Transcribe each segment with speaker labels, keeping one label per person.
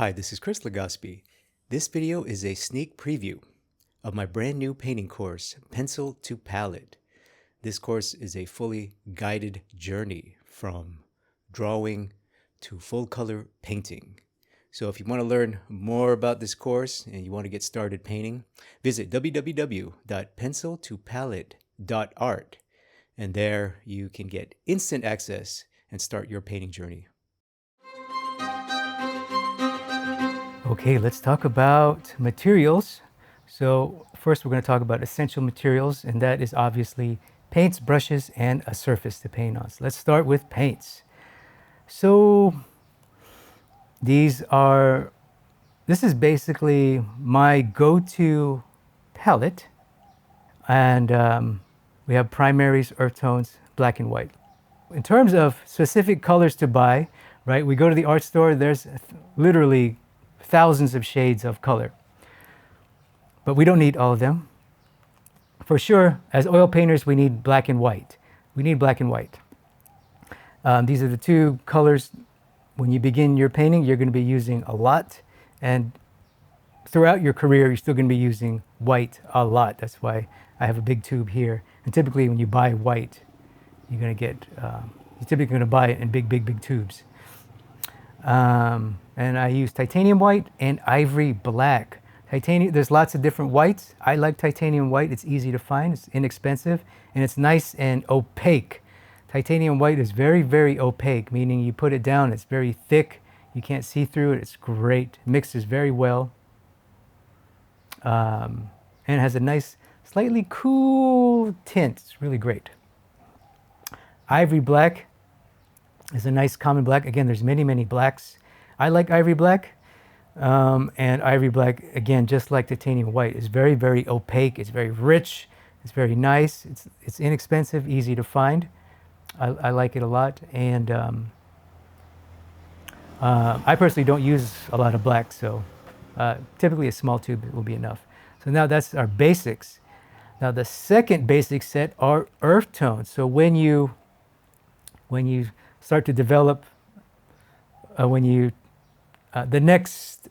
Speaker 1: Hi, this is Chris Legaspi. This video is a sneak preview of my brand new painting course, Pencil to Palette. This course is a fully guided journey from drawing to full color painting. So if you want to learn more about this course and you want to get started painting, visit www.penciltopalette.art, and there you can get instant access and start your painting journey. Okay, let's talk about materials. So first we're going to talk about essential materials, and that is obviously paints, brushes, and a surface to paint on. So let's start with paints. So this is basically my go-to palette, and we have primaries, earth tones, black and white. In terms of specific colors to buy, right, we go to the art store, there's literally thousands of shades of color, but we don't need all of them. For sure, as oil painters, we need black and white. We need black and white. These are the two colors. When you begin your painting, you're going to be using a lot, and throughout your career, you're still going to be using white a lot. That's why I have a big tube here. And typically, when you buy white, you're going to get, you're typically going to buy it in big tubes. And I use titanium white and ivory black. Titanium, there's lots of different whites. I like titanium white. It's easy to find, it's inexpensive, and it's nice and opaque. Titanium white is very opaque, meaning you put it down, it's very thick. You can't see through it. It's great. Mixes very well. And it has a nice, slightly cool tint. It's really great. Ivory black is a nice common black. Again, there's many blacks. I like ivory black. And ivory black, again, just like titanium white, is very opaque. It's very rich. It's very nice. It's inexpensive, easy to find. I like it a lot. And I personally don't use a lot of black, so typically a small tube will be enough. So now that's our basics. Now the second basic set are earth tones. So when you start to develop, the next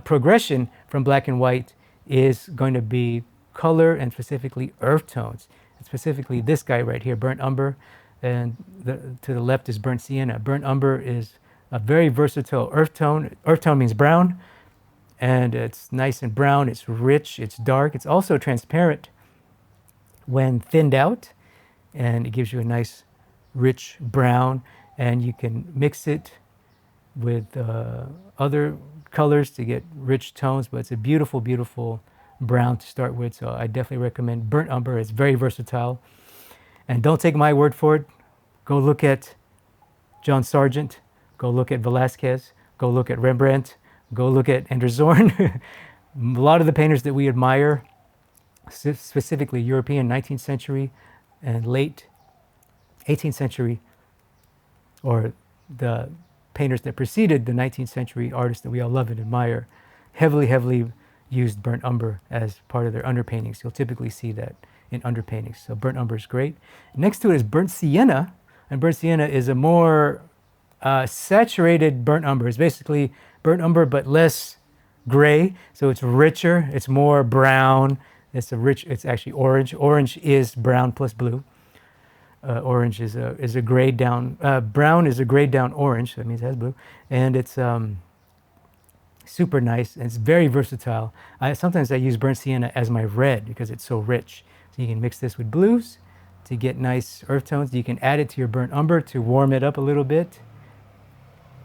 Speaker 1: progression from black and white is going to be color, and specifically earth tones. And specifically this guy right here, burnt umber, and to the left is burnt sienna. Burnt umber is a very versatile earth tone. Earth tone means brown, and it's nice and brown. It's rich, it's dark. It's also transparent when thinned out, and it gives you a nice rich brown, and you can mix it with other colors to get rich tones, but it's a beautiful brown to start with. So I definitely recommend burnt umber. It's very versatile. And don't take my word for it. Go look at John Sargent, go look at Velázquez, go look at Rembrandt, go look at Anders Zorn. A lot of the painters that we admire, specifically European 19th century and late 18th century, or the painters that preceded the 19th century artists that we all love and admire, heavily used burnt umber as part of their underpaintings. You'll typically see that in underpaintings. So burnt umber is great. Next to it is burnt sienna, and burnt sienna is a more saturated burnt umber. It's basically burnt umber but less gray, so it's richer, it's more brown. It's actually orange. Orange is brown plus blue. Orange is a grayed down, brown is a grayed down orange, that means it has blue, and it's super nice, and it's very versatile. Sometimes I use burnt sienna as my red because it's so rich. So you can mix this with blues to get nice earth tones. You can add it to your burnt umber to warm it up a little bit.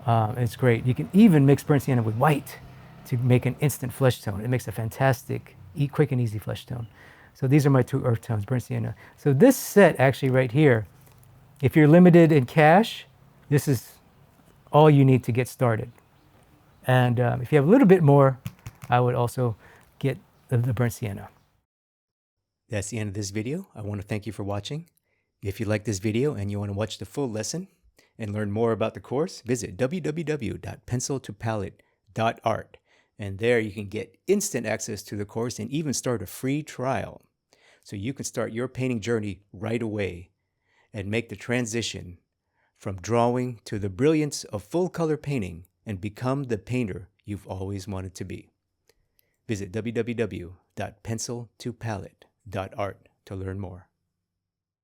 Speaker 1: It's great. You can even mix burnt sienna with white to make an instant flesh tone. It makes a fantastic, quick and easy flesh tone. So these are my two earth tones, burnt sienna. So this set actually right here, if you're limited in cash, this is all you need to get started. And if you have a little bit more, I would also get the burnt sienna. That's the end of this video. I want to thank you for watching. If you like this video and you want to watch the full lesson and learn more about the course, visit www.penciltopalette.art. And there you can get instant access to the course and even start a free trial. So you can start your painting journey right away and make the transition from drawing to the brilliance of full color painting and become the painter you've always wanted to be. Visit www.pencil2palette.art to learn more.